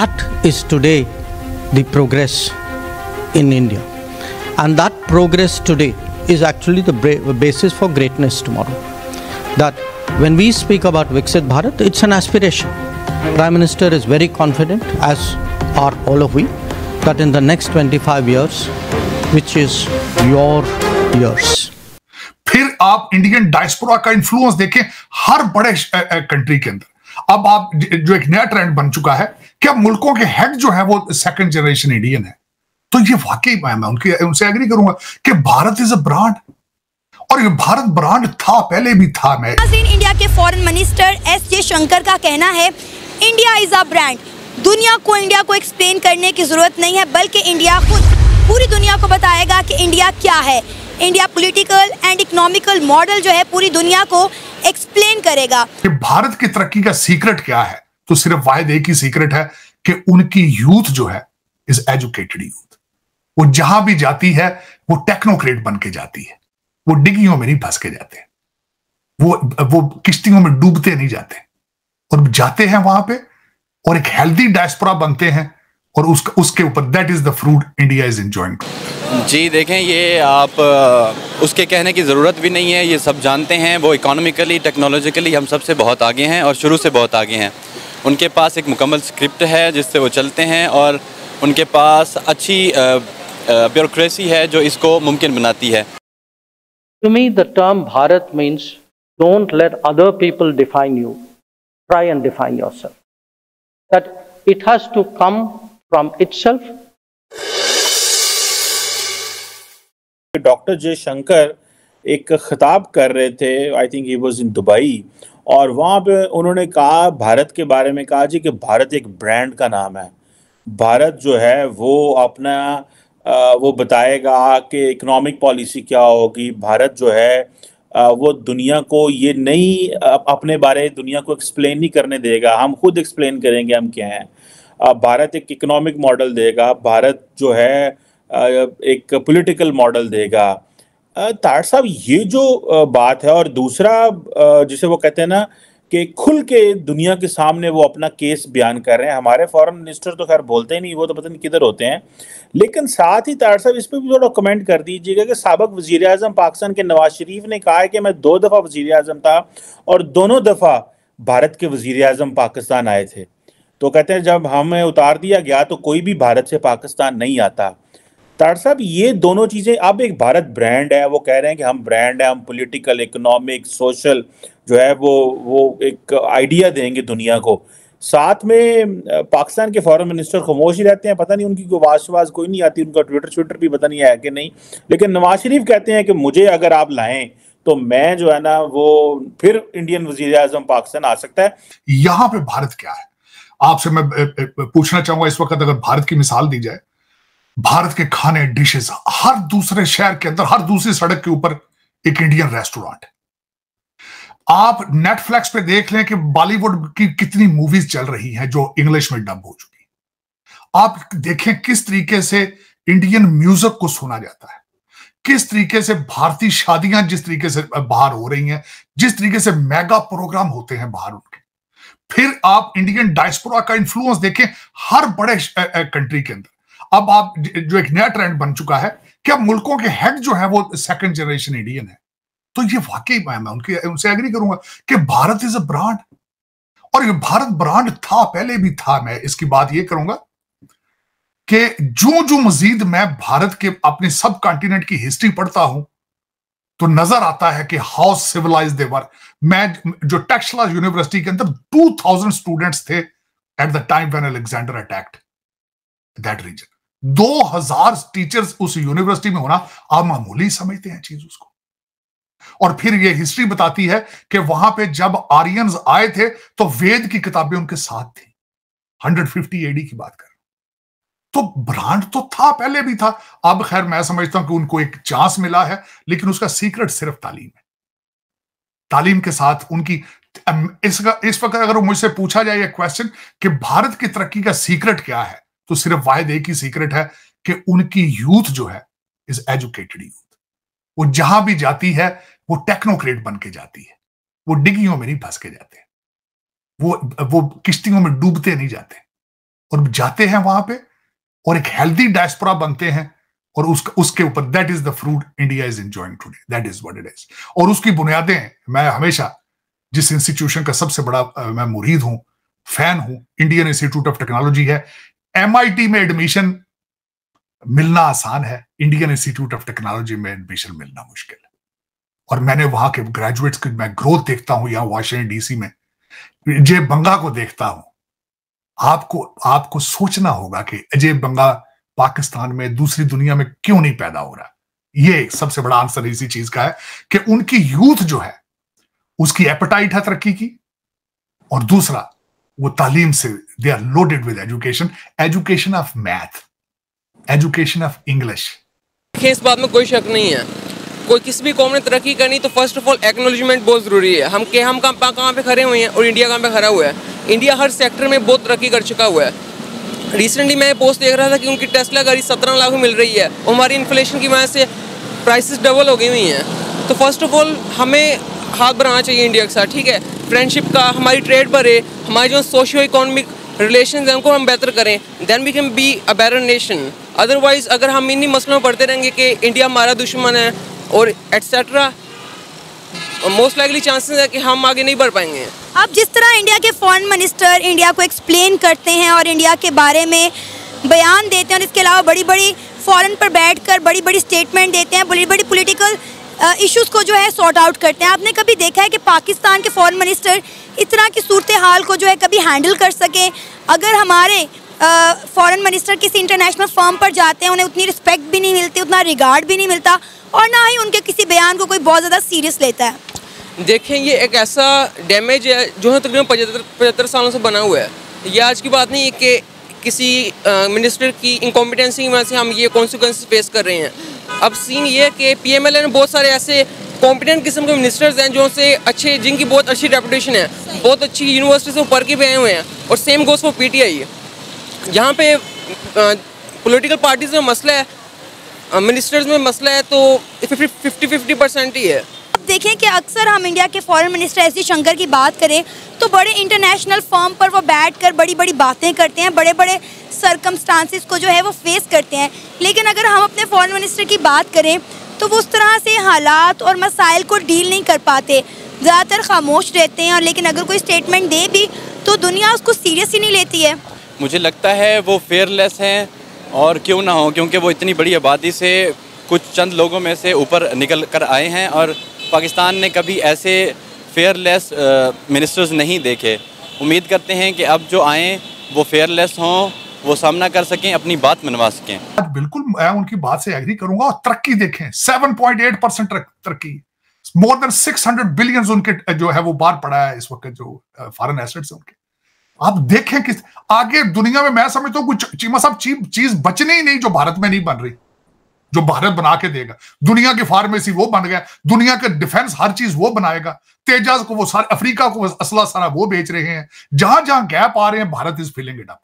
that is today the progress in India. And that progress today is actually the basis for greatness tomorrow. That when we speak about Viksit Bharat, it's an aspiration. Prime Minister is very confident, as are all of we, that in the next 25 years, which is your years. फिर आप Indian diaspora का influence देखें हर बड़े country के अंदर. अब आप जो एक नया ट्रेंड बन चुका है कि अब मुल्कों के हेड जो है वो सेकंड जनरेशन इंडियन है. तो ये वाकई मैं उनसे एग्री करूंगा कि भारत इज अ ब्रांड, और ये भारत ब्रांड था, पहले भी था. मैं इंडिया के फॉरेन मिनिस्टर एस जयशंकर का कहना है, इंडिया इज अ ब्रांड. दुनिया को इंडिया को एक्सप्लेन करने की जरूरत नहीं है, बल्कि इंडिया खुद पूरी दुनिया को बताएगा कि इंडिया क्या है. India political and economical model जो है पूरी दुनिया को एक्सप्लेन करेगा. कि भारत की तरक्की का सीक्रेट क्या है, तो सिर्फ वाहिद एक ही सीक्रेट है कि उनकी यूथ जो है इज एजुकेटेड यूथ. वो जहां भी जाती है वो टेक्नोक्रेट बन के जाती है. वो डिग्गियों में नहीं फंस के जाते, वो किश्तियों में डूबते नहीं जाते, और जाते हैं वहां पे और एक हेल्दी डायस्पोरा बनते हैं, और उसके ऊपर that is the fruit India is enjoying. जी देखें, ये आप उसके कहने की ज़रूरत भी नहीं है, ये सब जानते हैं. वो इकोनॉमिकली टेक्नोलॉजिकली हम सबसे बहुत आगे हैं और शुरू से बहुत आगे हैं. उनके पास एक मुकम्मल स्क्रिप्ट है जिससे वो चलते हैं, और उनके पास अच्छी ब्यूरोक्रेसी है जो इसको मुमकिन बनाती है. To me, the term Bharat means don't let other people define you. Try and define yourself. That it has to come from itself. Doctor Jaishankar एक खिताब कर रहे थे, I think he was in Dubai, और वहाँ पे उन्होंने कहा, भारत के बारे में कहा जी कि भारत एक ब्रांड का नाम है. भारत जो है वो अपना वो बताएगा कि इकोनॉमिक पॉलिसी क्या होगी. भारत जो है वो दुनिया को ये नहीं अपने बारे दुनिया को एक्सप्लेन नहीं करने देगा, हम खुद एक्सप्लेन करेंगे हम क्या हैं. भारत एक इकोनॉमिक मॉडल देगा, भारत जो है एक पॉलिटिकल मॉडल देगा. तार साहब ये जो बात है, और दूसरा जिसे वो कहते हैं ना कि खुल के दुनिया के सामने वो अपना केस बयान कर रहे हैं. हमारे फॉरेन मिनिस्टर तो खैर बोलते ही नहीं, वो तो पता नहीं किधर होते हैं. लेकिन साथ ही तार साहब इस पर भी थोड़ा कमेंट कर दीजिएगा कि साबिक वज़ीर आज़म पाकिस्तान के नवाज शरीफ ने कहा है कि मैं 2 दफ़ा वज़ीर आज़म था और दोनों दफ़ा भारत के वज़ीर आज़म पाकिस्तान आए थे. तो कहते हैं जब हमें उतार दिया गया तो कोई भी भारत से पाकिस्तान नहीं आता. तार साहब ये दोनों चीज़ें, अब एक भारत ब्रांड है, वो कह रहे हैं कि हम ब्रांड है, हम पॉलिटिकल इकोनॉमिक सोशल जो है वो एक आइडिया देंगे दुनिया को. साथ में पाकिस्तान के फॉरेन मिनिस्टर खामोश ही रहते हैं, पता नहीं उनकी कोई आवाज़ कोई नहीं आती, उनका ट्विटर भी पता नहीं है कि नहीं. लेकिन नवाज शरीफ कहते हैं कि मुझे अगर आप लाएं तो मैं जो है ना वो फिर इंडियन वज़ीर आज़म पाकिस्तान आ सकता है. यहां पे भारत क्या है, आपसे मैं पूछना चाहूंगा इस वक्त, अगर भारत की मिसाल दी जाए, भारत के खाने डिशेस हर दूसरे शहर के अंदर, हर दूसरी सड़क के ऊपर एक इंडियन रेस्टोरेंट है. आप नेटफ्लिक्स पे देख लें कि बॉलीवुड की कितनी मूवीज चल रही हैं जो इंग्लिश में डब हो चुकी. आप देखें किस तरीके से इंडियन म्यूजिक को सुना जाता है, किस तरीके से भारतीय शादियां जिस तरीके से बाहर हो रही हैं, जिस तरीके से मेगा प्रोग्राम होते हैं बाहर उनके. फिर आप इंडियन डायस्पोरा का इन्फ्लुएंस देखें हर बड़े कंट्री के अंदर. अब आप जो एक नया ट्रेंड बन चुका है कि अब मुल्कों के हेड जो है वो सेकंड जनरेशन इंडियन है. तो ये वाकई मैं उनसे एग्री करूंगा कि भारत इज अ ब्रांड, और ये भारत ब्रांड था, पहले भी था. मैं इसकी बात ये करूंगा कि जो मजीद मैं भारत के अपने सब कॉन्टिनेंट की हिस्ट्री पढ़ता हूं तो नजर आता है कि हाउ सिविलाइज्ड दे वर. मैं जो टेक्सला यूनिवर्सिटी के अंदर 2000 स्टूडेंट्स थे at the time when Alexander attacked that region. 2000 teachers उस यूनिवर्सिटी में होना आप मामूली समझते हैं चीज उसको. और फिर ये हिस्ट्री बताती है कि वहां पे जब आर्यंस आए थे तो वेद की किताबें उनके साथ थी. 150 एडी की बात कर. तो ब्रांड तो था, पहले भी था. अब खैर मैं समझता हूं कि उनको एक चांस मिला है, लेकिन उसका सीक्रेट सिर्फ तालीम है. तालीम के साथ उनकी इस वक्त अगर मुझसे पूछा जाए ये क्वेश्चन कि भारत की तरक्की का सीक्रेट क्या है, तो सिर्फ वाहिद एक ही सीक्रेट है कि उनकी यूथ जो है इज एजुकेटेड यूथ. वो जहां भी जाती है वो टेक्नोक्रेट बन के जाती है, वो डिग्गियों में नहीं फंस के जाते, वो किश्तियों में डूबते नहीं जाते, और जाते हैं वहां पे और एक हेल्दी डायस्पोरा बनते हैं, और उसके ऊपर that is the fruit India is enjoying today, that is what it is. और उसकी बुनियादें, मैं हमेशा जिस इंस्टीट्यूशन का सबसे बड़ा मैं मुरीद हूं, फैन हूं, इंडियन इंस्टीट्यूट ऑफ टेक्नोलॉजी है। MIT में एडमिशन मिलना आसान है, इंडियन इंस्टीट्यूट ऑफ टेक्नोलॉजी में एडमिशन मिलना मुश्किल है। और मैंने वहां के ग्रेजुएट्स की मैं ग्रोथ देखता हूं, यहां वाशिंगटन DC में अजय बंगा को देखता हूं। आपको सोचना होगा कि अजय बंगा पाकिस्तान में, दूसरी दुनिया में क्यों नहीं पैदा हो रहा। ये सबसे बड़ा आंसर इसी चीज का है कि उनकी यूथ जो है उसकी एपेटाइट है तरक्की की, और दूसरा वो तालीम से they are loaded with education of math, education of English. इस बात में कोई शक नहीं है, कोई किसी भी कौम ने तरक्की करनी तो फर्स्ट ऑफ ऑल एक्नॉलेजमेंट बहुत ज़रूरी है। हम कहाँ पे खड़े हुए हैं और इंडिया कहाँ पे खड़ा हुआ है। इंडिया हर सेक्टर में बहुत तरक्की कर चुका हुआ है। रिसेंटली मैं पोस्ट देख रहा था कि उनकी टेस्ला गाड़ी 17 लाख में मिल रही है, और हमारी इन्फ्लेशन की वजह से प्राइसेस डबल हो गई हुई हैं। तो फर्स्ट ऑफ ऑल हमें हाथ बढ़ाना चाहिए इंडिया के साथ, ठीक है, फ्रेंडशिप का, हमारी ट्रेड बढ़े, हमारी जो सोशियो इकोनॉमिक रिलेशन है उनको हम बेहतर करें, then we can be a better nation. Otherwise अगर हम इन्हीं मसलों में पढ़ते रहेंगे कि इंडिया हमारा दुश्मन है और एटसेट्रा, मोस्ट लाइकली चांसेस है कि हम आगे नहीं बढ़ पाएंगे। अब जिस तरह इंडिया के फॉरेन मिनिस्टर इंडिया को एक्सप्लेन करते हैं और इंडिया के बारे में बयान देते हैं, और इसके अलावा बड़ी बड़ी फॉरेन पर बैठकर बड़ी बड़ी स्टेटमेंट देते हैं, बड़ी बड़ी पॉलिटिकल इश्यूज़ को जो है सॉर्ट आउट करते हैं, आपने कभी देखा है कि पाकिस्तान के फॉरेन मिनिस्टर इस तरह की सूरत हाल को जो है कभी हैंडल कर सकें? अगर हमारे फॉरेन मिनिस्टर किसी इंटरनेशनल फर्म पर जाते हैं, उन्हें उतनी रिस्पेक्ट भी नहीं मिलती, उतना रिगार्ड भी नहीं मिलता, और ना ही उनके किसी बयान को कोई बहुत ज़्यादा सीरियस लेता है। देखें, ये एक ऐसा डैमेज है जो है तकरीबन 75 सालों से बना हुआ है। ये आज की बात नहीं है कि किसी मिनिस्टर की इनकॉम्पिटेंसी की वजह से हम ये कॉन्सिक्वेंसेस फेस कर रहे हैं। अब सीन ये है कि PMLN में बहुत सारे ऐसे कॉम्पिटेंट किस्म के मिनिस्टर्स हैं जो से अच्छे, जिनकी बहुत अच्छी रेपुटेशन है, बहुत अच्छी यूनिवर्सिटी से पढ़ के भी आए हुए हैं, और सेम गोज़ फॉर PTI। यहाँ पे पॉलिटिकल पार्टीज में मसला है, मिनिस्टर्स में मसला है, तो 50-50% ही है। देखें कि अक्सर हम इंडिया के फॉरेन मिनिस्टर एस जयशंकर की बात करें तो बड़े इंटरनेशनल फर्म पर वो बैठकर बड़ी बड़ी बातें करते हैं, बड़े बड़े सरकमस्टांसिस को जो है वो फेस करते हैं। लेकिन अगर हम अपने फॉरेन मिनिस्टर की बात करें तो वो उस तरह से हालात और मसाइल को डील नहीं कर पाते, ज़्यादातर खामोश रहते हैं, और लेकिन अगर कोई स्टेटमेंट दे भी तो दुनिया उसको सीरियस ही नहीं लेती है। मुझे लगता है वो फेयरलेस हैं, और क्यों ना हो, क्योंकि वो इतनी बड़ी आबादी से कुछ चंद लोगों में से ऊपर निकल कर आए हैं, और पाकिस्तान ने कभी ऐसे फेयरलेस मिनिस्टर्स नहीं देखे। उम्मीद करते हैं कि अब जो आएँ वो फेयरलेस हों, वो सामना कर सकें, अपनी बात मनवा सकें। बिल्कुल मैं उनकी बात से एग्री करूंगा। और तरक्की देखें, 7.8% तरक्की, मोर देन 600 बिलियन उनके जो है वो बाहर पड़ा है इस वक्त, जो फॉरेन एसेट्स उनके। आप देखें कि आगे दुनिया में मैं समझता हूँ कुछ चीमा साहब चीज बचने ही नहीं जो भारत में नहीं बन रही, जो भारत बना के देगा। दुनिया की फार्मेसी वो बन गया, दुनिया के डिफेंस हर चीज वो बनाएगा, तेजाज को वो सारे, अफ्रीका को असला सारा वो बेच रहे हैं। जहां जहां गैप आ रहे हैं Bharat is filling it up.